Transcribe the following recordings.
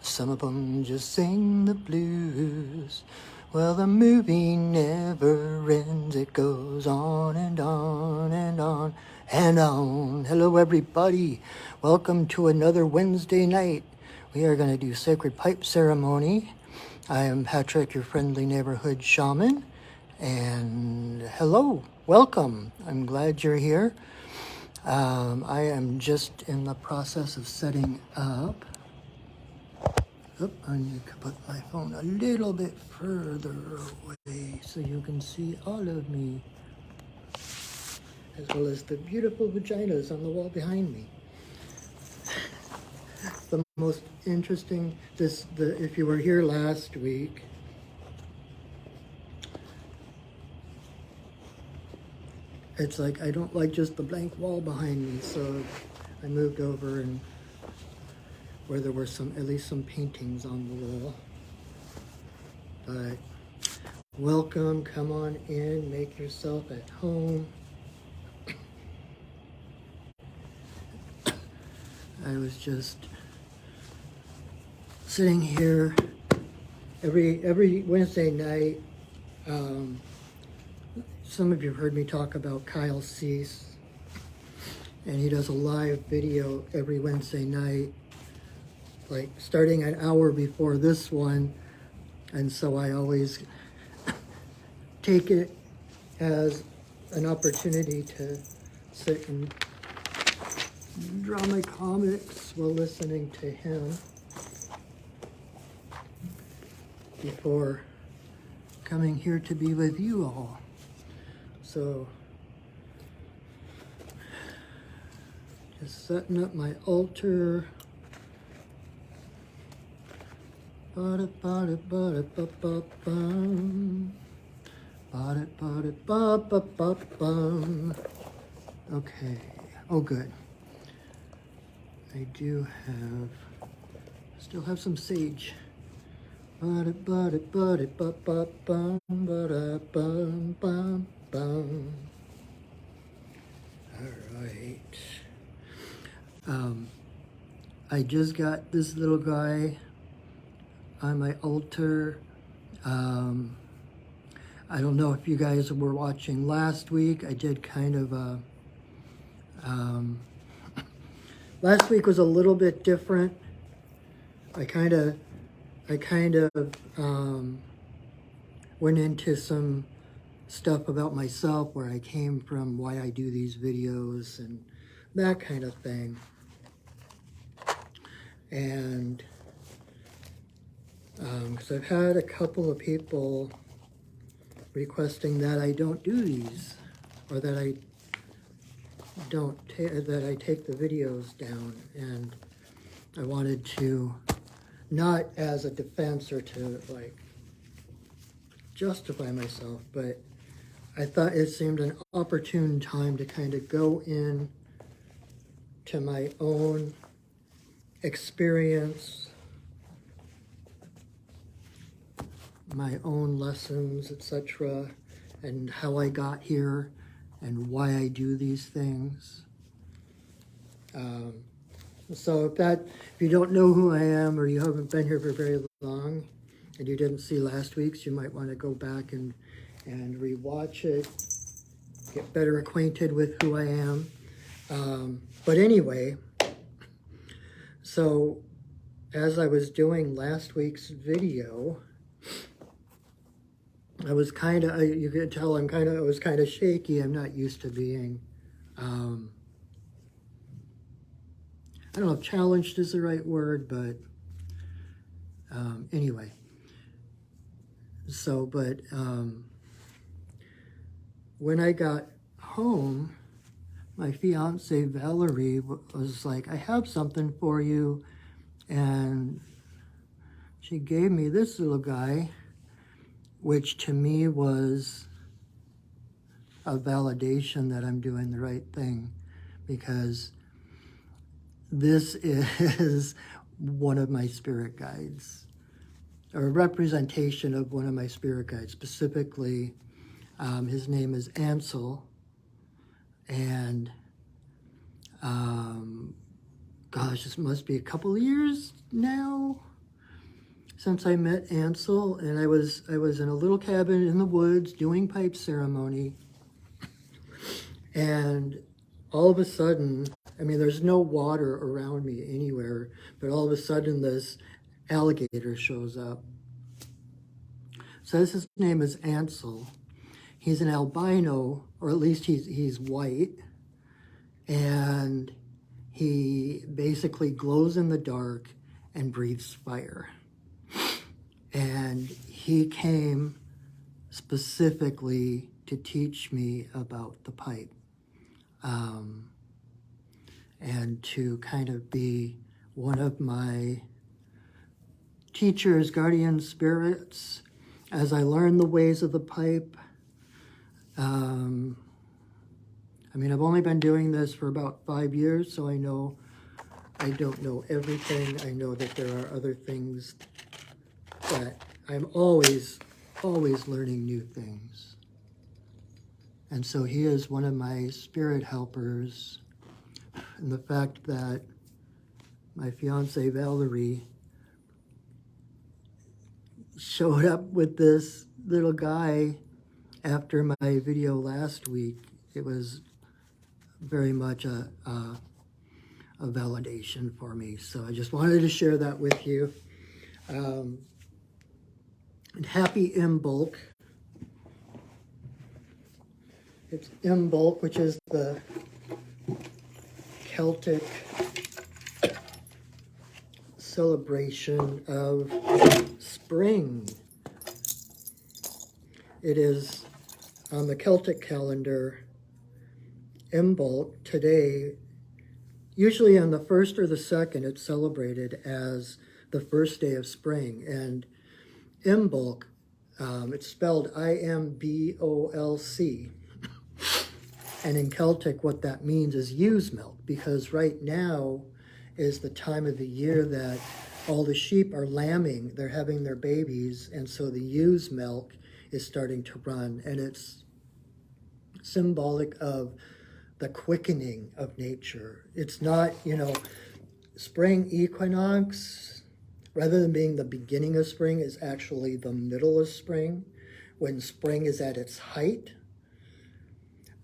Some of them just sing the blues. Well, the movie never ends. It goes on and on and on and on. Hello, everybody. Welcome to another Wednesday night. We are going to do Sacred Pipe Ceremony. I am Patrick, your friendly neighborhood shaman. And hello, welcome. I'm glad you're here. I am just in the process of setting up. I need to put my phone a little bit further away so you can see all of me, as well as the beautiful vaginas on the wall behind me. The most interesting, if you were here last week, it's like I don't like just the blank wall behind me, so I moved over and where there were at least some paintings on the wall. But welcome, come on in, make yourself at home. I was just sitting here every Wednesday night. Some of you have heard me talk about Kyle Cease, and he does a live video every Wednesday night, like starting an hour before this one, and so I always take it as an opportunity to sit and draw my comics while listening to him before coming here to be with you all. So just setting up my altar. Okay. Oh, good. I still have some sage. All right. I just got this little guy on my altar. I don't know if you guys were watching last week. I did kind of last week was a little bit different. I kind of went into some stuff about myself, where I came from, why I do these videos, and that kind of thing. And because I've had a couple of people requesting that I don't do these, or that I take the videos down, and I wanted to, not as a defense or to like justify myself, but I thought it seemed an opportune time to kind of go in to my own experience, my own lessons, etc., and how I got here and why I do these things. So if you don't know who I am, or you haven't been here for very long and you didn't see last week's, you might want to go back and rewatch it, get better acquainted with who I am. But anyway, so as I was doing last week's video, I was you could tell I was kind of shaky. I'm not used to being, I don't know if challenged is the right word, but anyway. So, but when I got home, my fiance Valerie was like, I have something for you. And she gave me this little guy, which to me was a validation that I'm doing the right thing, because this is one of my spirit guides, or a representation of one of my spirit guides. Specifically, his name is Ansel, and gosh, this must be a couple of years now. since I met Ansel, and I was in a little cabin in the woods doing pipe ceremony, and all of a sudden, I mean, there's no water around me anywhere, but all of a sudden this alligator shows up. Says his name is Ansel. He's an albino, or at least he's white, and he basically glows in the dark and breathes fire. And he came specifically to teach me about the pipe, and to kind of be one of my teachers, guardian spirits, as I learn the ways of the pipe. I mean, I've only been doing this for about 5 years, so I don't know everything. I know that there are other things that I'm always learning new things. And so he is one of my spirit helpers. And the fact that my fiance Valerie showed up with this little guy after my video last week, it was very much a validation for me. So I just wanted to share that with you. And happy Imbolc. It's Imbolc, which is the Celtic celebration of spring. It is on the Celtic calendar, Imbolc. Today, usually on the 1st or the 2nd, it's celebrated as the first day of spring. And Imbolc, it's spelled I-M-B-O-L-C. And in Celtic, what that means is ewe's milk, because right now is the time of the year that all the sheep are lambing, they're having their babies, and so the ewe's milk is starting to run, and it's symbolic of the quickening of nature. It's not, spring equinox, rather than being the beginning of spring, is actually the middle of spring, when spring is at its height.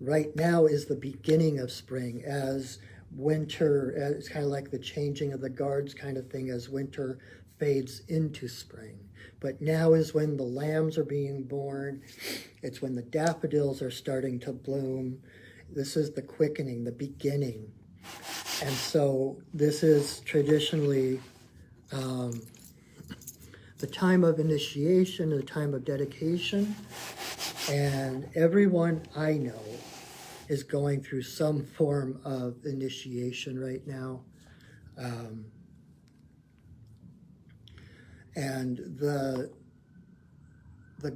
Right now is the beginning of spring, as winter, it's kind of like the changing of the guards kind of thing, as winter fades into spring. But now is when the lambs are being born. It's when the daffodils are starting to bloom. This is the quickening, the beginning. And so this is traditionally the time of initiation, the time of dedication. And everyone I know is going through some form of initiation right now. And the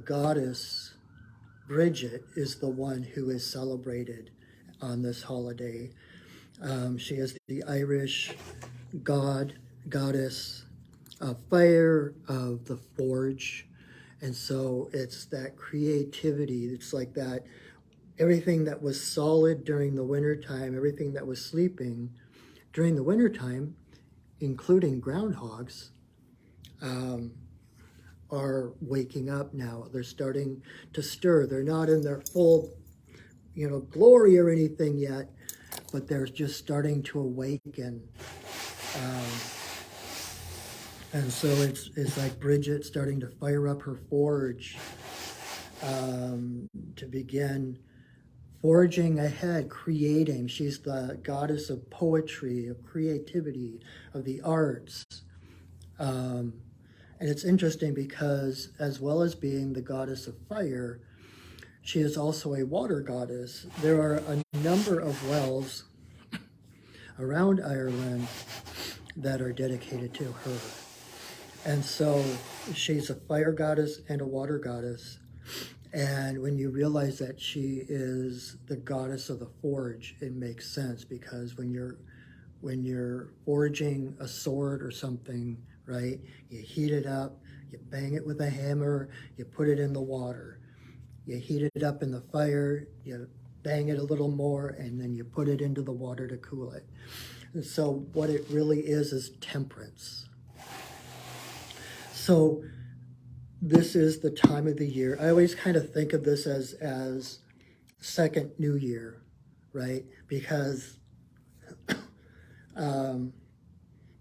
goddess Bridget is the one who is celebrated on this holiday. She is the Irish goddess of fire, of the forge. And so it's that creativity. It's like that, everything that was solid during the wintertime, everything that was sleeping during the wintertime, including groundhogs, are waking up now. They're starting to stir. They're not in their full, glory or anything yet, but they're just starting to awaken. And so it's like Bridget starting to fire up her forge, to begin forging ahead, creating. She's the goddess of poetry, of creativity, of the arts. And it's interesting because, as well as being the goddess of fire, she is also a water goddess. There are a number of wells around Ireland that are dedicated to her. And so she's a fire goddess and a water goddess. And when you realize that she is the goddess of the forge, it makes sense, because when you're forging a sword or something, right, you heat it up, you bang it with a hammer, you put it in the water, you heat it up in the fire, you bang it a little more, and then you put it into the water to cool it. And so what it really is temperance. So this is the time of the year. I always kind of think of this as second New Year, right? Because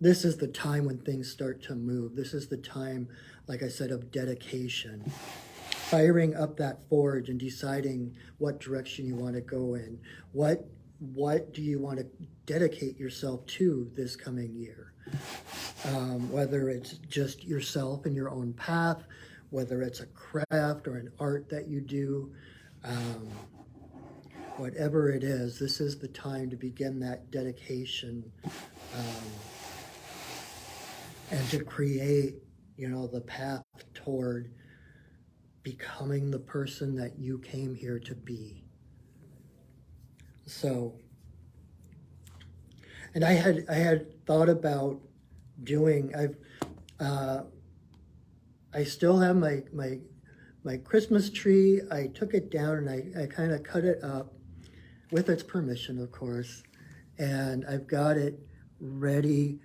this is the time when things start to move. This is the time, like I said, of dedication. Firing up that forge and deciding what direction you want to go in. What do you want to dedicate yourself to this coming year? Whether it's just yourself and your own path, whether it's a craft or an art that you do, whatever it is, this is the time to begin that dedication and to create, the path toward becoming the person that you came here to be. So, and I had thought about doing, I still have my Christmas tree. I took it down and I kind of cut it up with its permission, of course, and I've got it ready.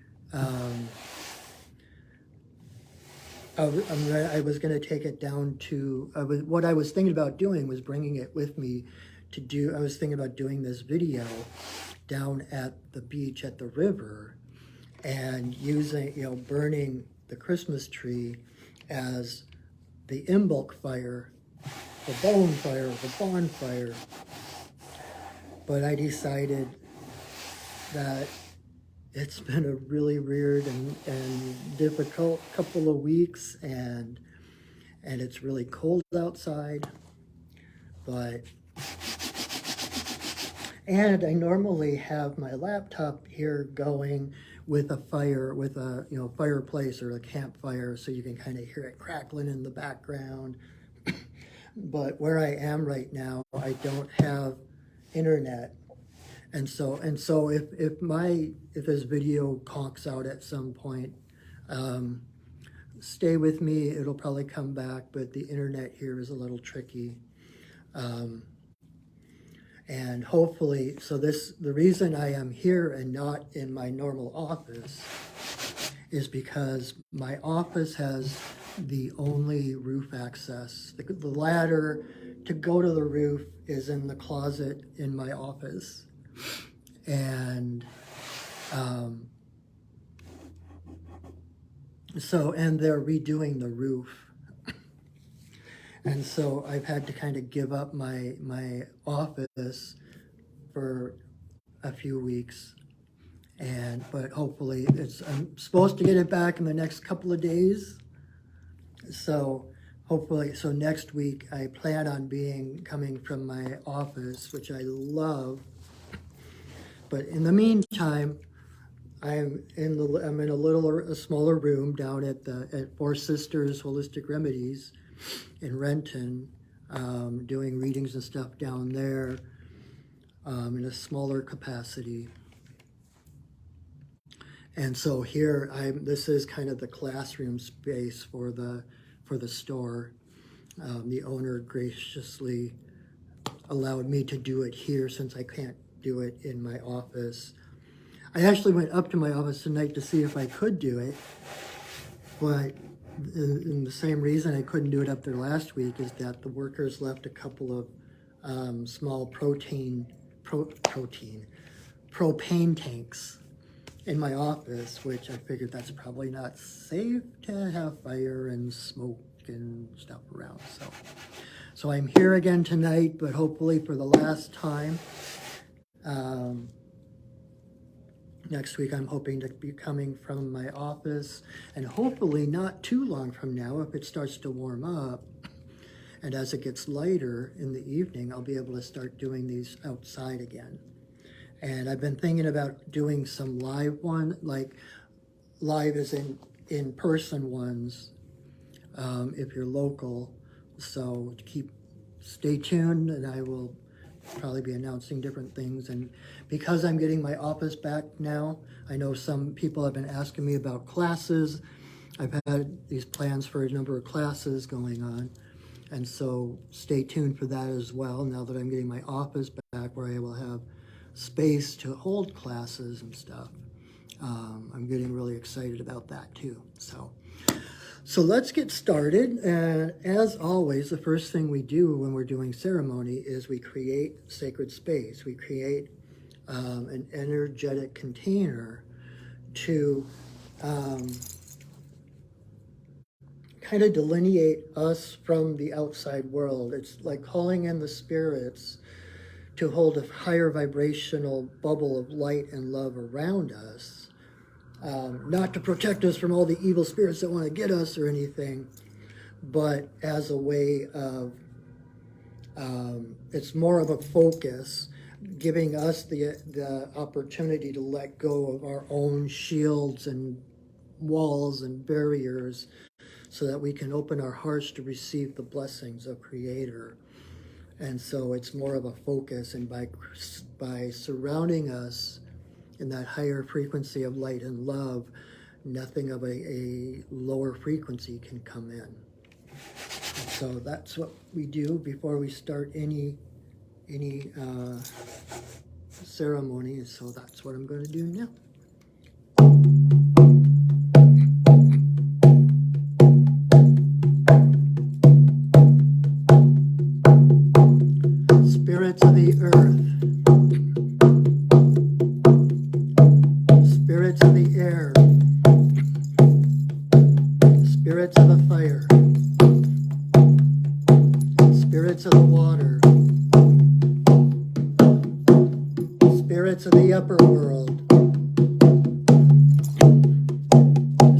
I was going to take it down to, what I was thinking about doing was bringing it with me to do, I was thinking about doing this video down at the beach at the river and using, burning the Christmas tree as the Imbolc fire, the bone fire, the bonfire. But I decided that it's been a really weird and difficult couple of weeks, and it's really cold outside. And I normally have my laptop here going with a fire, with a fireplace or a campfire, so you can kind of hear it crackling in the background. But where I am right now, I don't have internet. And so if this video conks out at some point, stay with me. It'll probably come back, but the internet here is a little tricky. And hopefully, the reason I am here and not in my normal office is because my office has the only roof access. The ladder to go to the roof is in the closet in my office. And and they're redoing the roof. And so I've had to kind of give up my office for a few weeks. But hopefully I'm supposed to get it back in the next couple of days. So next week I plan on coming from my office, which I love. But in the meantime, I'm in a smaller room down at Four Sisters Holistic Remedies in Renton, doing readings and stuff down there in a smaller capacity. And so here this is kind of the classroom space for the store. The owner graciously allowed me to do it here since I can't do it in my office. I actually went up to my office tonight to see if I could do it, but in the same reason I couldn't do it up there last week is that the workers left a couple of small propane tanks in my office, which I figured that's probably not safe to have fire and smoke and stuff around. So I'm here again tonight, but hopefully for the last time. Next week, I'm hoping to be coming from my office, and hopefully not too long from now, if it starts to warm up, and as it gets lighter in the evening, I'll be able to start doing these outside again. And I've been thinking about doing some live as in-person ones, if you're local. So stay tuned, and I will probably be announcing different things. And because I'm getting my office back now, I know some people have been asking me about classes. I've had these plans for a number of classes going on, and so stay tuned for that as well. Now that I'm getting my office back where I will have space to hold classes and stuff, I'm getting really excited about that too. So let's get started. And as always, the first thing we do when we're doing ceremony is we create sacred space. We create an energetic container to kind of delineate us from the outside world. It's like calling in the spirits to hold a higher vibrational bubble of light and love around us. Not to protect us from all the evil spirits that want to get us or anything, but as a way of, it's more of a focus, giving us the opportunity to let go of our own shields and walls and barriers so that we can open our hearts to receive the blessings of Creator. And so it's more of a focus, and by surrounding us in that higher frequency of light and love, nothing of a lower frequency can come in. And so that's what we do before we start any ceremony. So that's what I'm going to do now. Spirits of the earth, spirits of the air, spirits of the fire, spirits of the water, spirits of the upper world,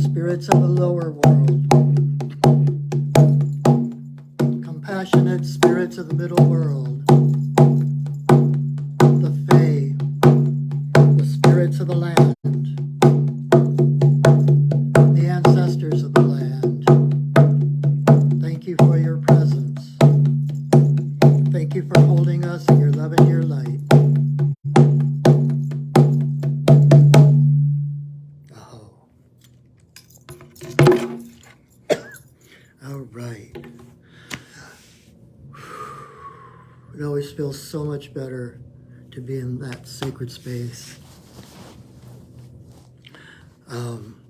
spirits of the lower world, compassionate spirits of the middle world, the Fae, the spirits of the land, the ancestors of the land. Thank you for your presence. Thank you for holding us in your love and your light. Oh. All right. It always feels so much better to be in that sacred space.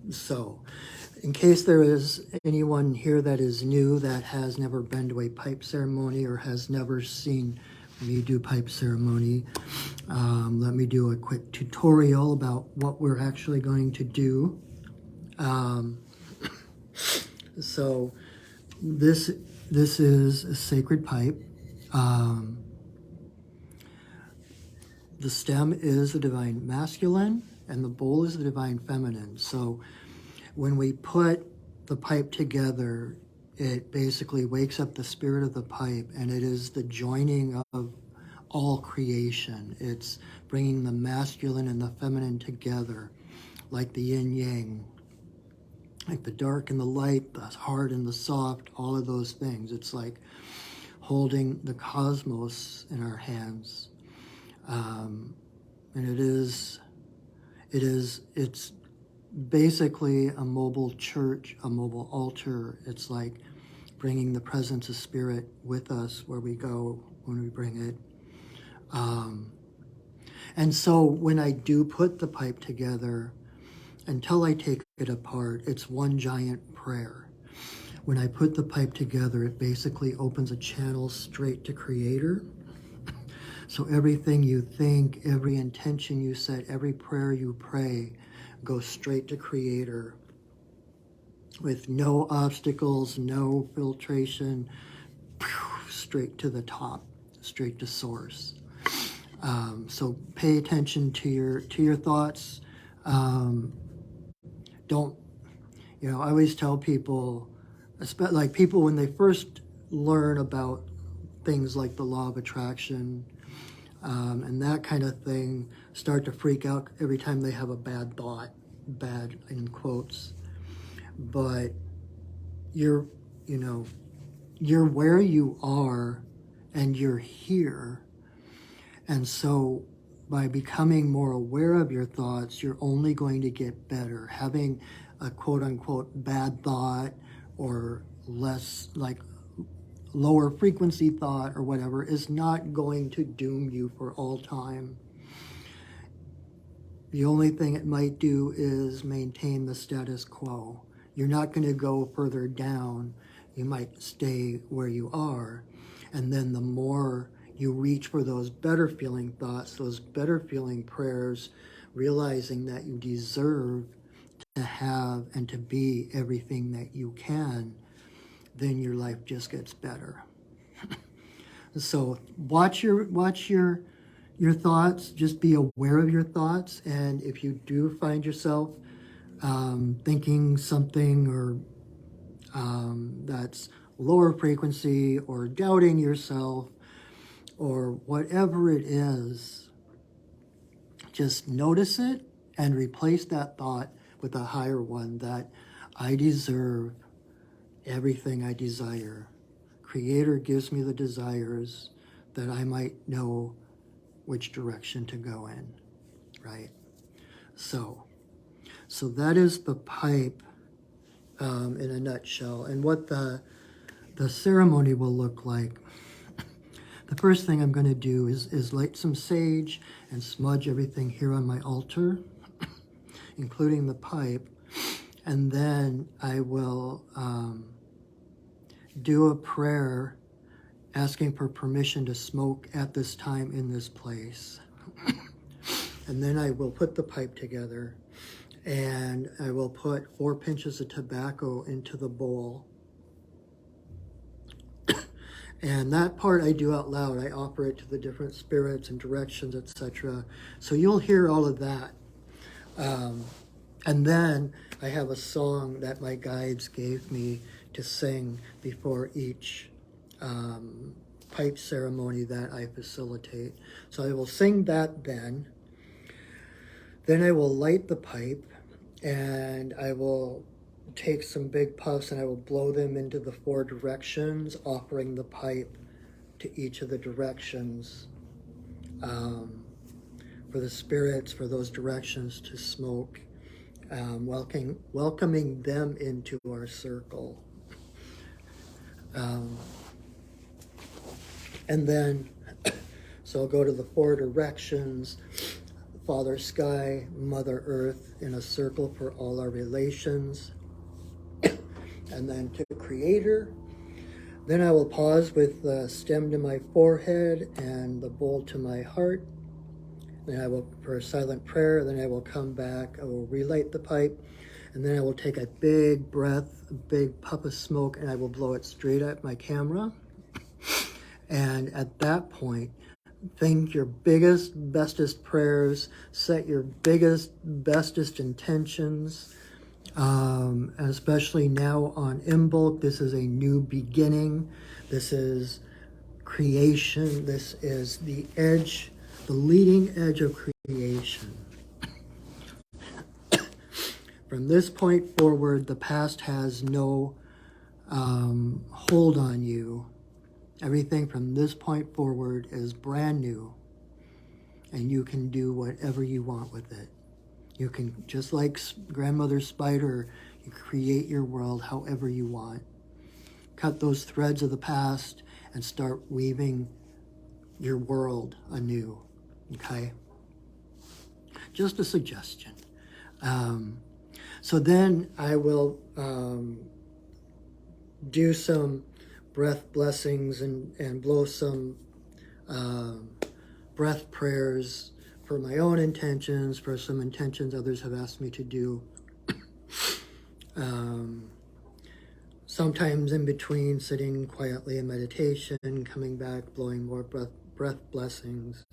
So, in case there is anyone here that is new, that has never been to a pipe ceremony or has never seen me do pipe ceremony, let me do a quick tutorial about what we're actually going to do. So, this is a sacred pipe. The stem is the divine masculine and the bowl is the divine feminine. So when we put the pipe together, it basically wakes up the spirit of the pipe, and it is the joining of all creation. It's bringing the masculine and the feminine together, like the yin yang, like the dark and the light, the hard and the soft, all of those things. It's like holding the cosmos in our hands. And it's basically a mobile church, a mobile altar. It's like bringing the presence of spirit with us where we go when we bring it. And so when I do put the pipe together, until I take it apart, it's one giant prayer. When I put the pipe together, it basically opens a channel straight to Creator. So everything you think, every intention you set, every prayer you pray goes straight to Creator with no obstacles, no filtration, straight to the top, straight to source. So pay attention to your thoughts. Don't, I always tell people, like people when they first learn about things like the law of attraction, and that kind of thing, start to freak out every time they have a bad thought, bad in quotes. But you're where you are and you're here. And so by becoming more aware of your thoughts, you're only going to get better. Having a quote unquote bad thought or less like lower frequency thought or whatever is not going to doom you for all time. The only thing it might do is maintain the status quo. you're not going to go further down. You might stay where you are. And then the more you reach for those better feeling thoughts, those better feeling prayers, realizing that you deserve to have and to be everything that you can, then your life just gets better. So watch your thoughts. Just be aware of your thoughts. And if you do find yourself thinking something or that's lower frequency, or doubting yourself, or whatever it is, just notice it and replace that thought with a higher one, that I deserve everything I desire. Creator gives me the desires that I might know which direction to go in, right? So that is the pipe in a nutshell. And what the ceremony will look like. The first thing I'm going to do is light some sage and smudge everything here on my altar, including the pipe. And then I will do a prayer asking for permission to smoke at this time in this place. And then I will put the pipe together, and I will put 4 pinches of tobacco into the bowl. And that part I do out loud. I offer it to the different spirits and directions, etc. So you'll hear all of that. And then I have a song that my guides gave me to sing before each pipe ceremony that I facilitate. So I will sing that then. Then I will light the pipe, and I will take some big puffs and I will blow them into the 4 directions, offering the pipe to each of the directions for the spirits, for those directions to smoke, welcoming them into our circle. And then, so I'll go to the 4 directions, Father Sky, Mother Earth, in a circle for all our relations. And then to Creator. Then I will pause with the stem to my forehead and the bowl to my heart. Then I will, for a silent prayer, then I will come back, I will relight the pipe, and then I will take a big breath, a big puff of smoke, and I will blow it straight at my camera. And at that point, think your biggest, bestest prayers, set your biggest, bestest intentions. Especially now on Imbolc, this is a new beginning. This is creation. This is the edge, the leading edge of creation. From this point forward, the past has no hold on you. Everything from this point forward is brand new, and you can do whatever you want with it. You can, just like Grandmother Spider, you create your world however you want. Cut those threads of the past and start weaving your world anew, okay? Just a suggestion. So then I will do some breath blessings and blow some breath prayers for my own intentions, for some intentions others have asked me to do. Sometimes in between, sitting quietly in meditation, coming back, blowing more breath blessings.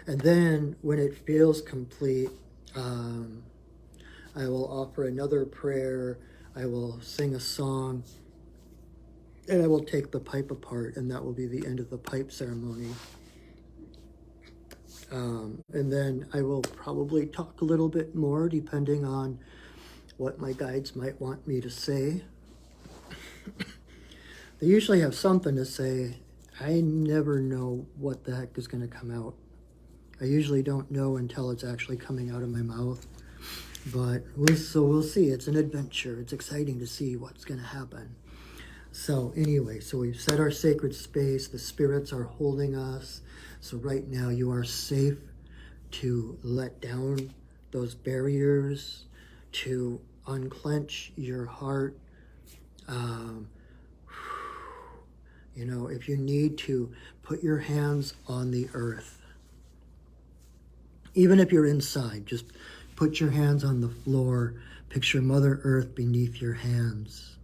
And then when it feels complete, I will offer another prayer, I will sing a song, and I will take the pipe apart, and that will be the end of the pipe ceremony. And then I will probably talk a little bit more depending on what my guides might want me to say. They usually have something to say. I never know what the heck is going to come out. I usually don't know until it's actually coming out of my mouth. But we'll see. It's an adventure. It's exciting to see what's going to happen. So anyway, so we've set our sacred space. The spirits are holding us. So right now you are safe to let down those barriers, to unclench your heart. Um, you know, if you need to, put your hands on the earth. Even if you're inside, just put your hands on the floor. Picture Mother Earth beneath your hands.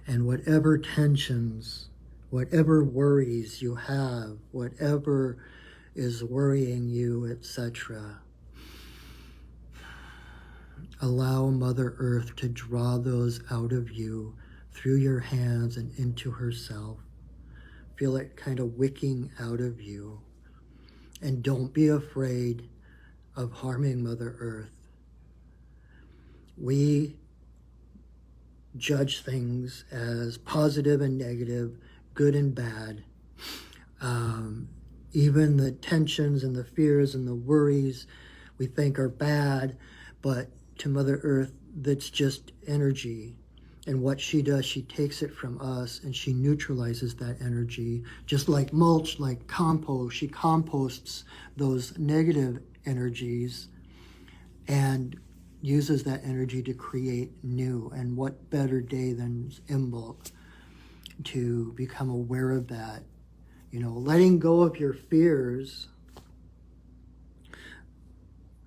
And whatever tensions, whatever worries you have, whatever is worrying you, etc., allow Mother Earth to draw those out of you through your hands and into herself. Feel it kind of wicking out of you. And don't be afraid of harming Mother Earth. We judge things as positive and negative, good and bad. Even the tensions and the fears and the worries we think are bad, but to Mother Earth, that's just energy. And what she does, she takes it from us and she neutralizes that energy. Just like mulch, like compost, she composts those negative energies and uses that energy to create new. And what better day than Imbolc to become aware of that? You know, letting go of your fears,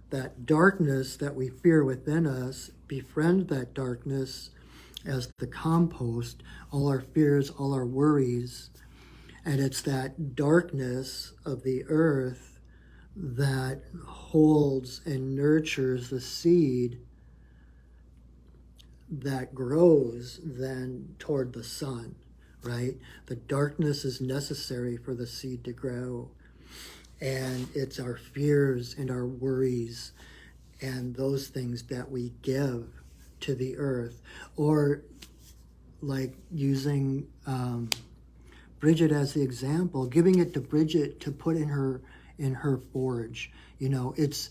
that darkness that we fear within us, befriend that darkness as the compost, all our fears, all our worries. And it's that darkness of the earth that holds and nurtures the seed that grows then toward the sun, right? The darkness is necessary for the seed to grow. And it's our fears and our worries and those things that we give to the earth. Or like using Bridget as the example, giving it to Bridget to put in her forge. You know, it's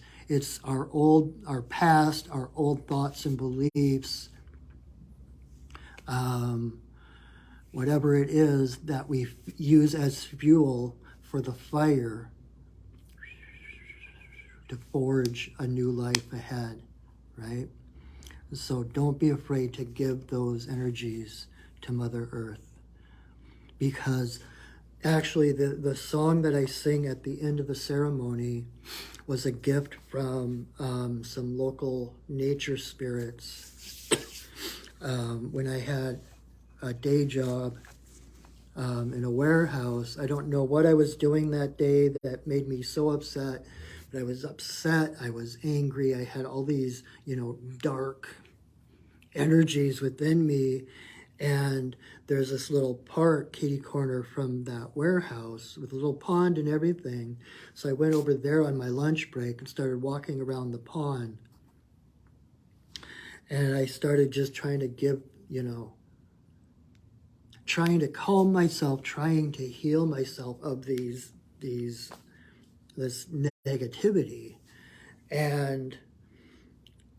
our past, our old thoughts and beliefs, whatever it is that we use as fuel for the fire to forge a new life ahead, right? So don't be afraid to give those energies to Mother Earth. Because actually the song that I sing at the end of the ceremony was a gift from some local nature spirits. When I had a day job in a warehouse, I don't know what I was doing that day that made me so upset. But I was upset, I was angry, I had all these, you know, dark energies within me. And there's this little park, kitty corner from that warehouse with a little pond and everything. So I went over there on my lunch break and started walking around the pond. And I started just trying to give, you know, trying to calm myself, trying to heal myself of this negativity. And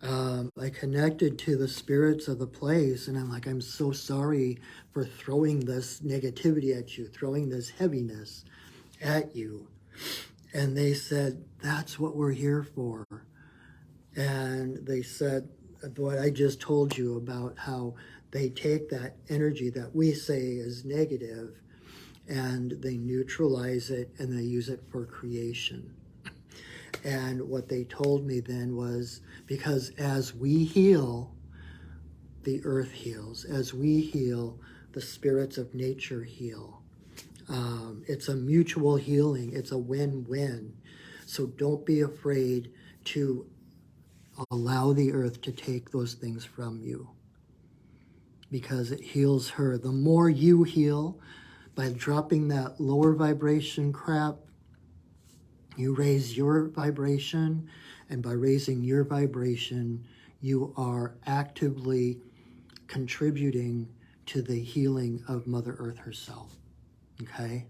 I connected to the spirits of the place, and I'm like, I'm so sorry for throwing this negativity at you, throwing this heaviness at you. And they said, that's what we're here for. And they said what I just told you about how they take that energy that we say is negative and they neutralize it and they use it for creation. And what they told me then was, because as we heal, the earth heals. As we heal, the spirits of nature heal. It's a mutual healing. It's a win-win. So don't be afraid to allow the earth to take those things from you, because it heals her. The more you heal by dropping that lower vibration crap, you raise your vibration, and by raising your vibration, you are actively contributing to the healing of Mother Earth herself. Okay?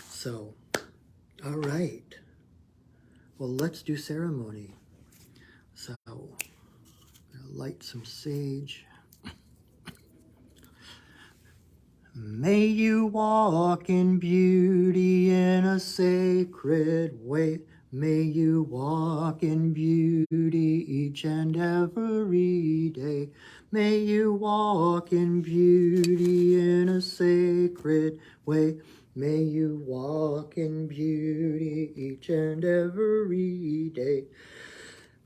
So, all right. Well, let's do ceremony. So, I'm gonna light some sage. May you walk in beauty in a sacred way. May you walk in beauty each and every day. May you walk in beauty in a sacred way. May you walk in beauty each and every day.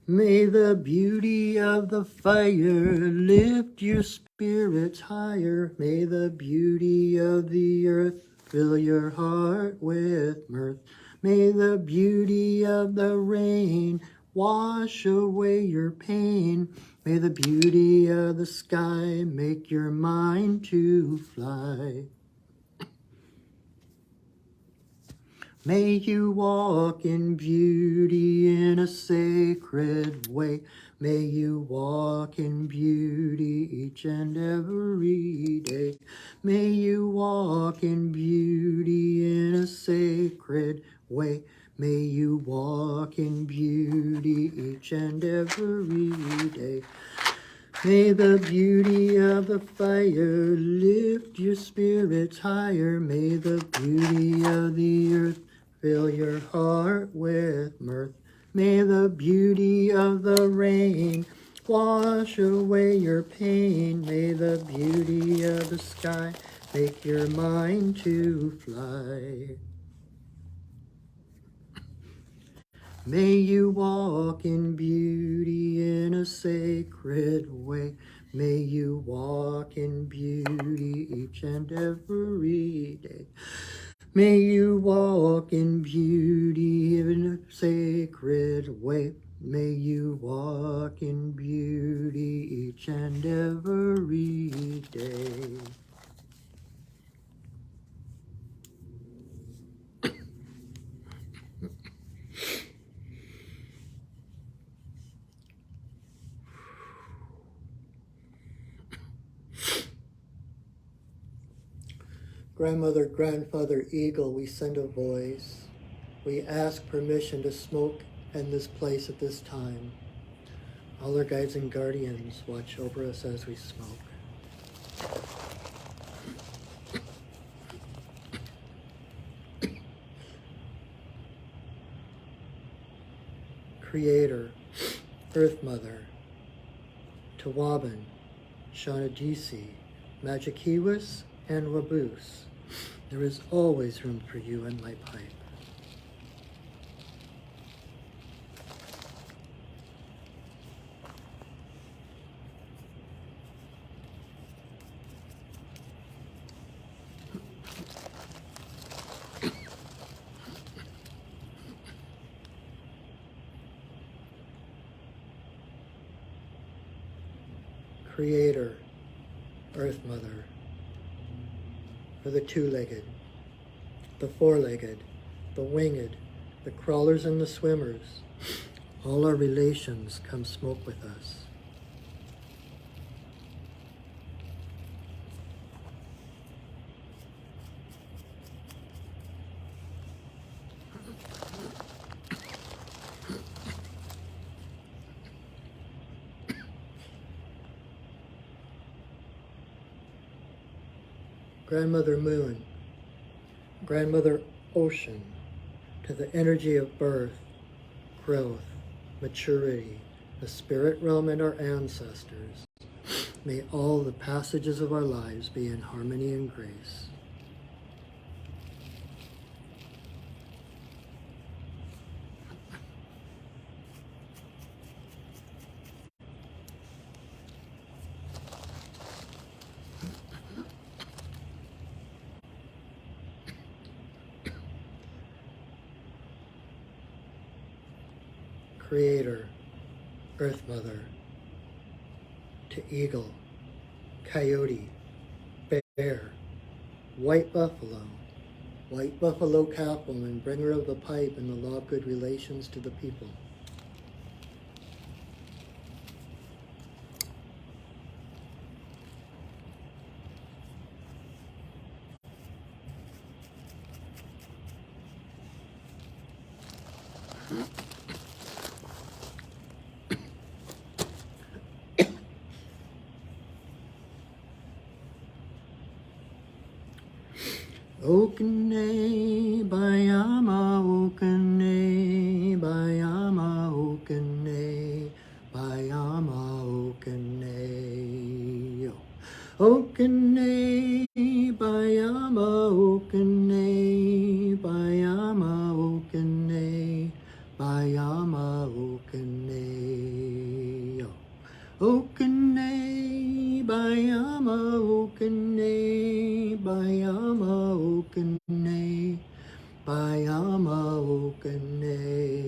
May the beauty of the fire lift your spirits higher. May the beauty of the earth fill your heart with mirth. May the beauty of the rain wash away your pain. May the beauty of the sky make your mind to fly. May you walk in beauty in a sacred way. May you walk in beauty each and every day. May you walk in beauty in a sacred way. May you walk in beauty each and every day. May the beauty of the fire lift your spirits higher. May the beauty of the earth fill your heart with mirth. May the beauty of the rain wash away your pain. May the beauty of the sky make your mind to fly. May you walk in beauty in a sacred way. May you walk in beauty each and every day. May you walk in beauty in a sacred way. May you walk in beauty each and every day. Grandmother, grandfather, eagle, we send a voice. We ask permission to smoke in this place at this time. All our guides and guardians watch over us as we smoke. Creator, Earth Mother, Tawabin, Shanadisi, Magikiwis, and Waboose. There is always room for you in my pipe. Creator, Earth Mother, for the two-legged, the four-legged, the winged, the crawlers and the swimmers, all our relations come smoke with us. Grandmother Moon, Grandmother Ocean, to the energy of birth, growth, maturity, the spirit realm and our ancestors, may all the passages of our lives be in harmony and grace. Creator, Earth Mother, to eagle, coyote, bear, white buffalo Catwoman, bringer of the pipe and the law of good relations to the people. Okene bayama, okene okane, bayama okane, bayama okane, bayama okane. Okane, bayama okane, bayama okane, bayama okane.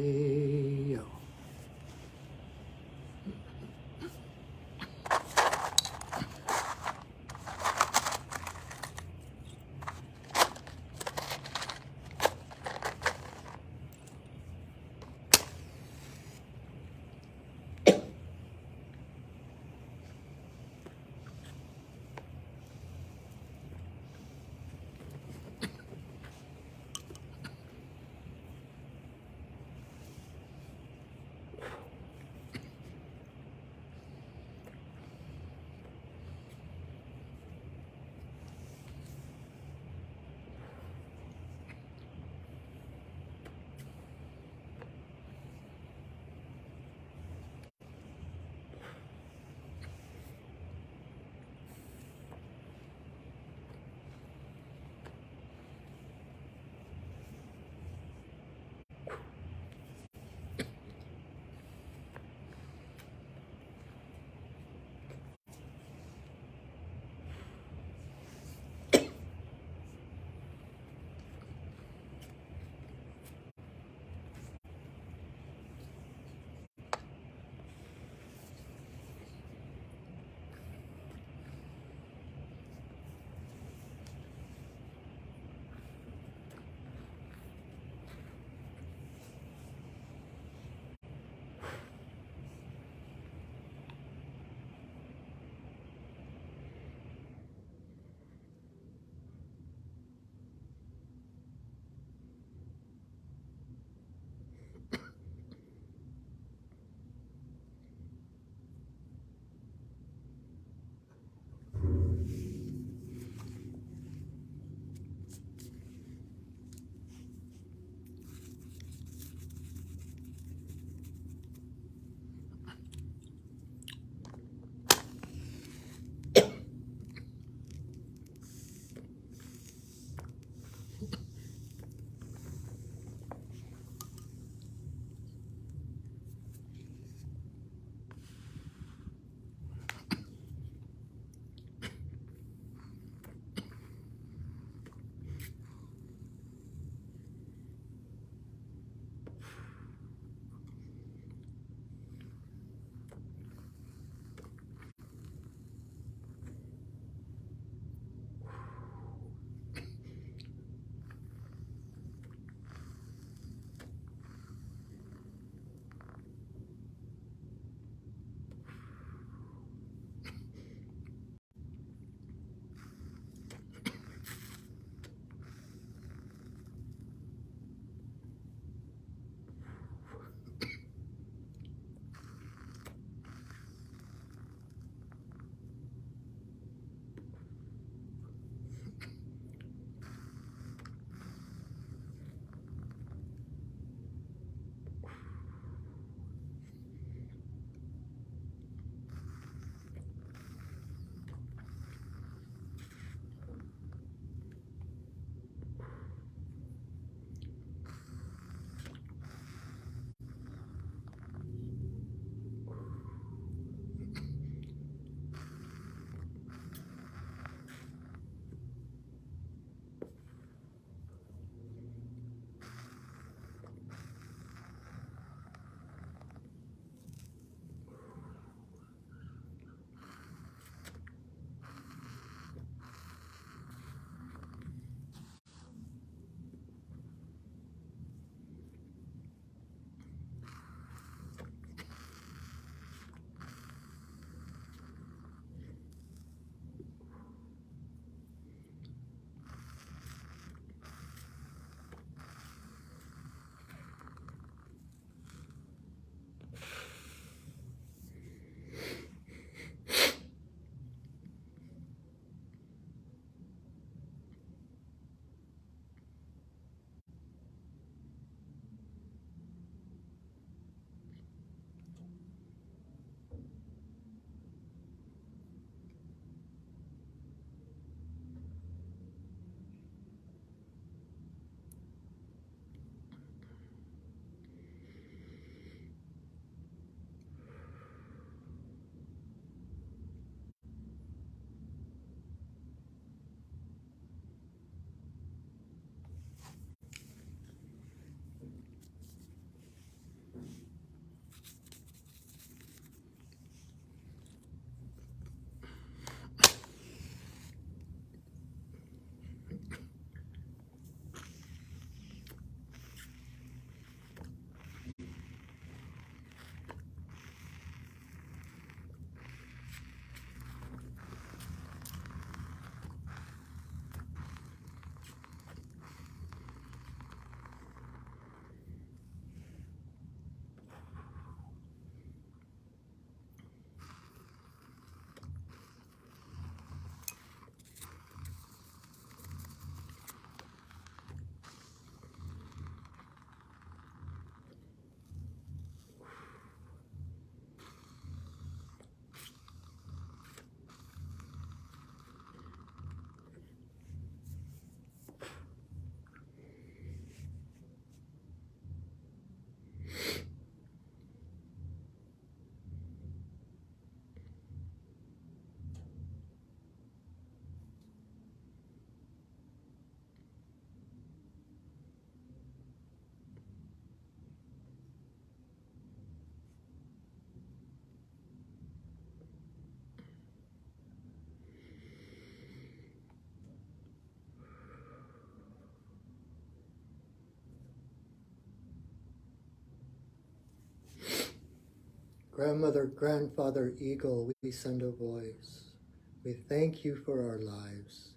grandmother, grandfather, eagle, we send a voice. We thank you for our lives.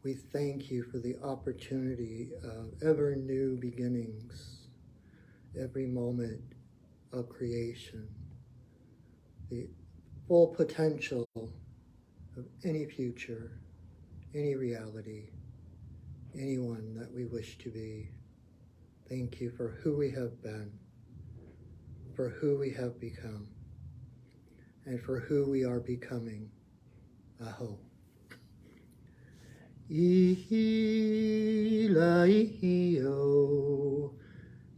We thank you for the opportunity of ever new beginnings, every moment of creation, the full potential of any future, any reality, anyone that we wish to be. Thank you for who we have been, for who we have become, and for who we are becoming. Aho. Ihila ihio,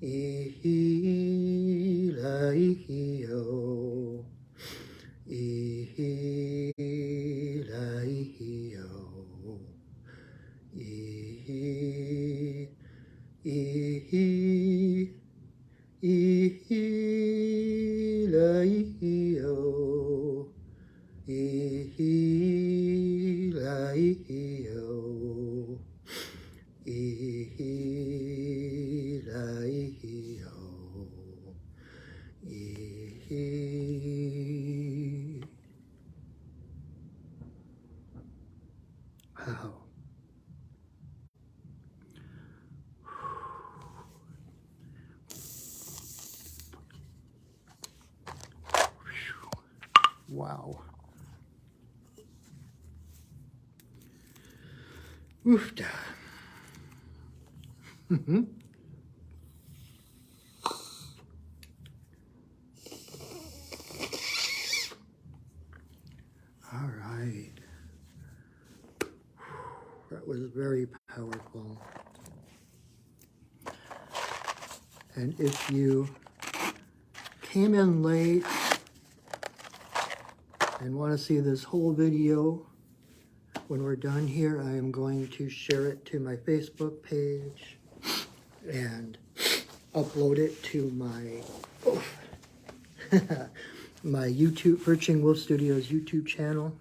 ihila ihio, ihila ihio, ihila ihio, ihila ihio, ihila ihio, Wow. Wow. Oofda. All right. That was very powerful. And if you came in late and want to see this whole video, when we're done here, I am going to share it to my Facebook page and upload it to my my YouTube, Perching Wolf Studios YouTube channel,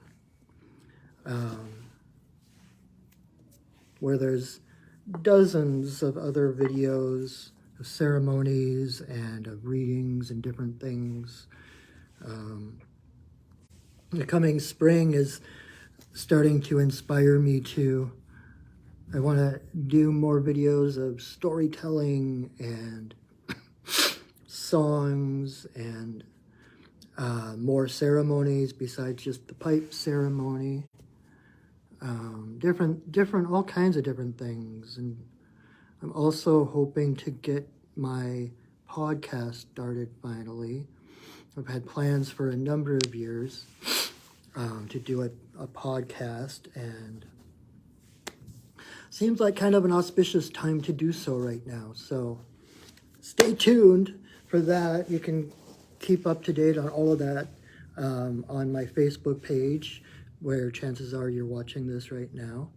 where there's dozens of other videos of ceremonies and of readings and different things. The coming spring is starting to inspire me to, I want to do more videos of storytelling and songs and more ceremonies besides just the pipe ceremony. Different, all kinds of different things. And I'm also hoping to get my podcast started finally. I've had plans for a number of years to do a podcast, and seems like kind of an auspicious time to do so right now. So stay tuned for that. You can keep up to date on all of that on my Facebook page, where chances are you're watching this right now,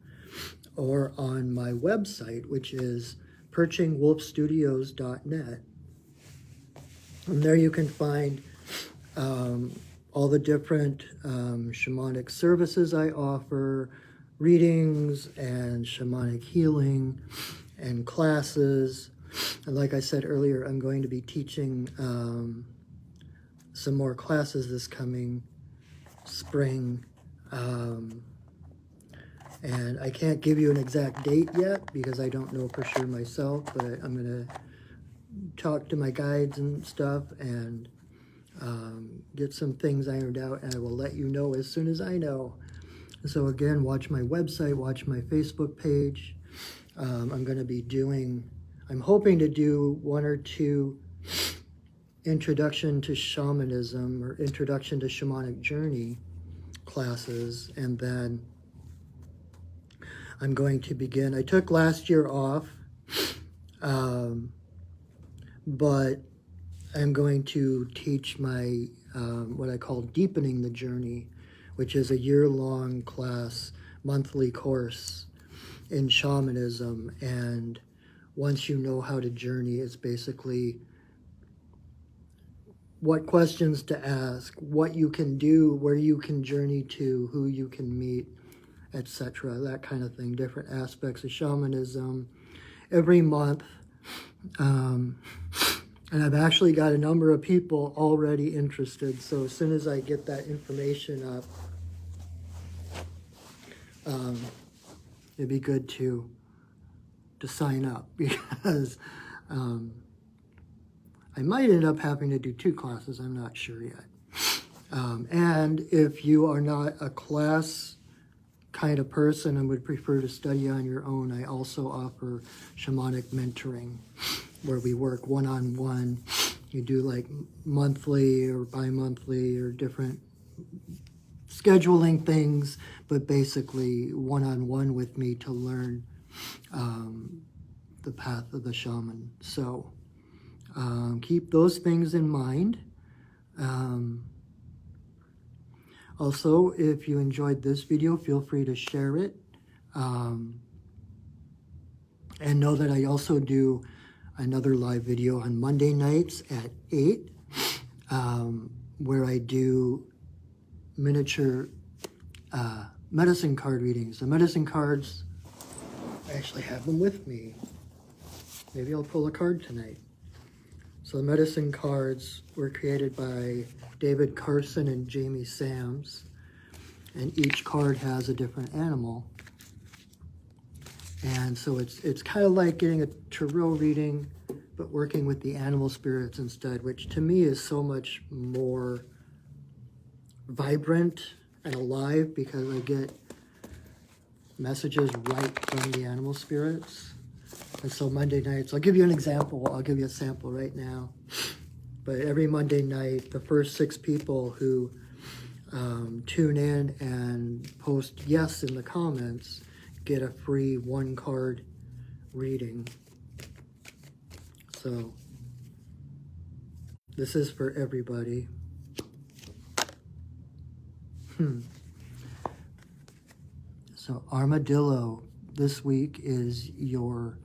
or on my website, which is perchingwolfstudios.net. And there you can find all the different shamanic services I offer, readings and shamanic healing and classes. And like I said earlier, I'm going to be teaching some more classes this coming spring. And I can't give you an exact date yet because I don't know for sure myself, but I'm going to talk to my guides and stuff and get some things ironed out, and I will let you know as soon as I know. So again, watch my website, watch my Facebook page. I'm going to be I'm hoping to do 1 or 2 introduction to shamanism or introduction to shamanic journey classes, and then I'm going to begin. I took last year off, but I'm going to teach my what I call Deepening the Journey, which is a year-long class, monthly course in shamanism. And once you know how to journey, it's basically what questions to ask, what you can do, where you can journey to, who you can meet, etc., that kind of thing, different aspects of shamanism. Every month, And I've actually got a number of people already interested. So as soon as I get that information up, it'd be good to sign up because I might end up having to do 2 classes. I'm not sure yet. And if you are not a class kind of person and would prefer to study on your own, I also offer shamanic mentoring where we work one-on-one. You do like monthly or bi-monthly or different scheduling things, but basically one-on-one with me to learn the path of the shaman. So keep those things in mind. Also, if you enjoyed this video, feel free to share it. And know that I also do another live video on Monday nights at 8, where I do miniature medicine card readings. The medicine cards, I actually have them with me. Maybe I'll pull a card tonight. So the medicine cards were created by David Carson and Jamie Sams, and each card has a different animal. And so it's kind of like getting a tarot reading, but working with the animal spirits instead, which to me is so much more vibrant and alive because I get messages right from the animal spirits. And so Monday nights, I'll give you an example. I'll give you a sample right now. But every Monday night, the first 6 people who tune in and post yes in the comments get a free 1-card reading. So this is for everybody. So Armadillo this week is your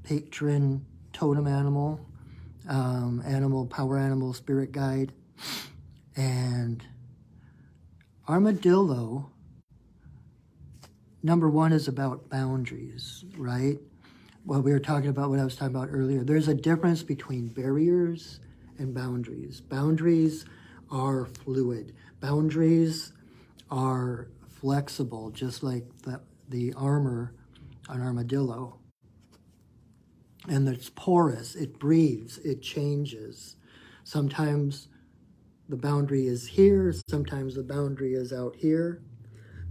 patron totem animal, power animal, spirit guide. And Armadillo, number 1 is about boundaries, right? What we were talking about, what I was talking about earlier. There's a difference between barriers and boundaries. Boundaries are fluid. Boundaries are flexible, just like the armor on Armadillo. And it's porous, it breathes, it changes. Sometimes the boundary is here, sometimes the boundary is out here,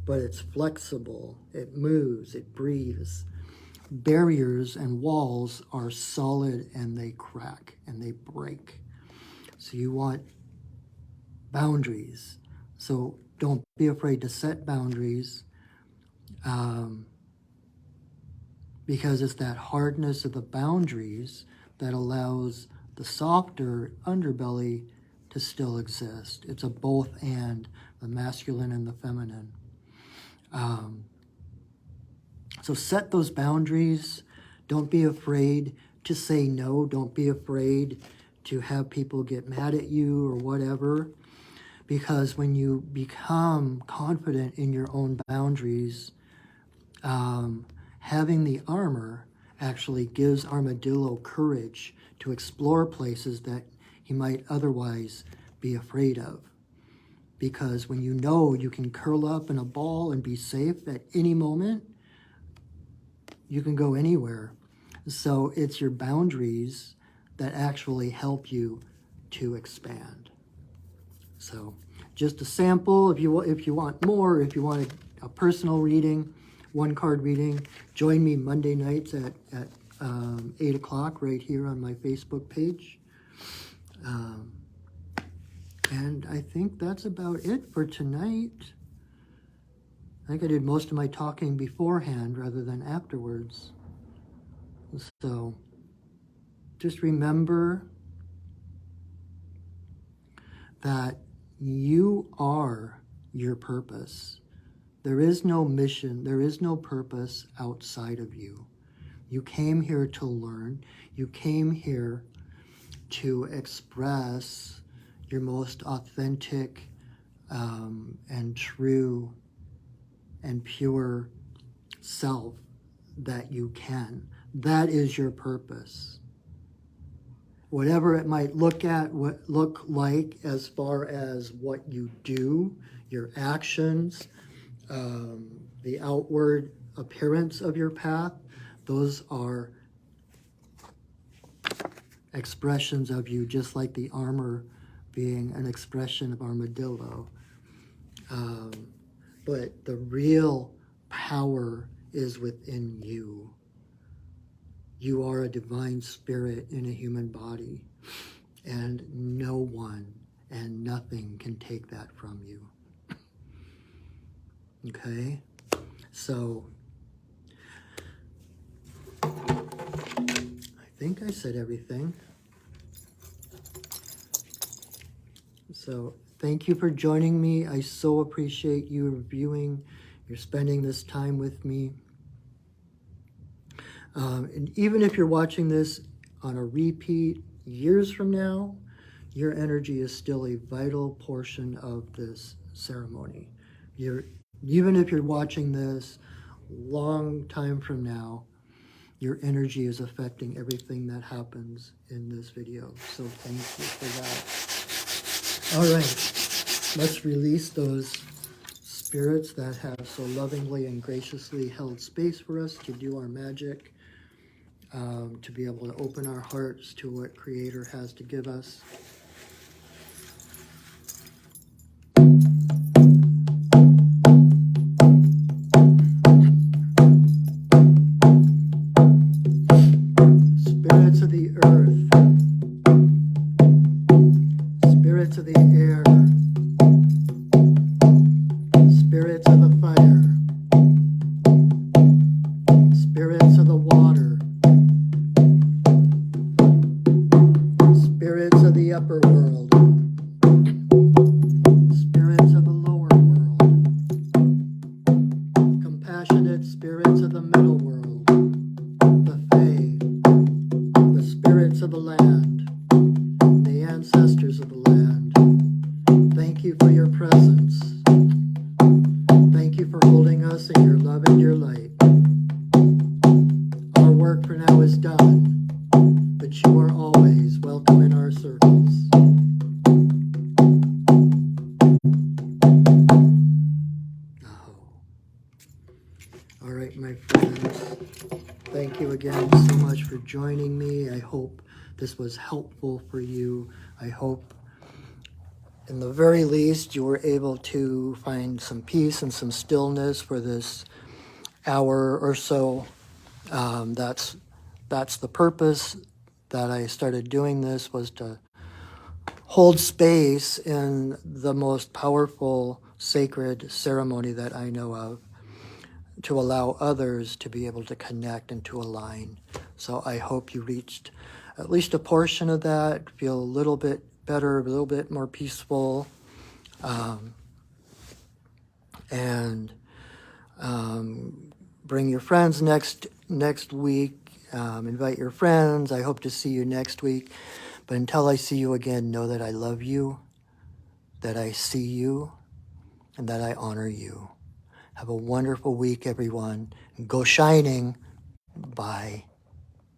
but it's flexible, it moves, it breathes. Barriers and walls are solid and they crack and they break. So you want boundaries. So don't be afraid to set boundaries, because it's that hardness of the boundaries that allows the softer underbelly to still exist. It's a both and, the masculine and the feminine. So set those boundaries. Don't be afraid to say no. Don't be afraid to have people get mad at you or whatever. Because when you become confident in your own boundaries, having the armor actually gives Armadillo courage to explore places that he might otherwise be afraid of. Because when you know you can curl up in a ball and be safe at any moment, you can go anywhere. So it's your boundaries that actually help you to expand. So just a sample. If you want more, if you want a personal reading, 1-card reading, join me Monday nights at 8 o'clock right here on my Facebook page. And I think that's about it for tonight. I think I did most of my talking beforehand rather than afterwards. So just remember that you are your purpose. There is no mission, there is no purpose outside of you. You came here to learn. You came here to express your most authentic and true and pure self that you can. That is your purpose. whatever it might look like as far as what you do, your actions, the outward appearance of your path, those are expressions of you, just like the armor being an expression of armadillo. But the real power is within you. You are a divine spirit in a human body, and no one and nothing can take that from you. Okay? So, I think I said everything. So, thank you for joining me. I so appreciate you reviewing. You're spending this time with me. And even if you're watching this on a repeat years from now, your energy is still a vital portion of this ceremony. Even if you're watching this long time from now, your energy is affecting everything that happens in this video. So thank you for that. All right, let's release those spirits that have so lovingly and graciously held space for us to do our magic, to be able to open our hearts to what Creator has to give us. Spirits of the earth, spirits of the air, spirits of the fire, spirits of the water, spirits of the upper world, spirits of the lower world, compassionate spirits of the middle world, the Fae, the spirits of the land, the ancestors of the land. Thank you for your presence. Thank you for holding us in your love and your light. Our work for now is done, but you are always welcome in our circles. All right, my friends, thank you again so much for joining me. I hope this was helpful for you. I hope, in the very least, you were able to find some peace and some stillness for this hour or so. That's the purpose that I started doing this, was to hold space in the most powerful sacred ceremony that I know of, to allow others to be able to connect and to align. So I hope you reached at least a portion of that, feel a little bit better, a little bit more peaceful, and bring your friends next week. Invite your friends. I hope to see you next week. But until I see you again, know that I love you, that I see you, and that I honor you. Have a wonderful week, everyone. Go shining. Bye.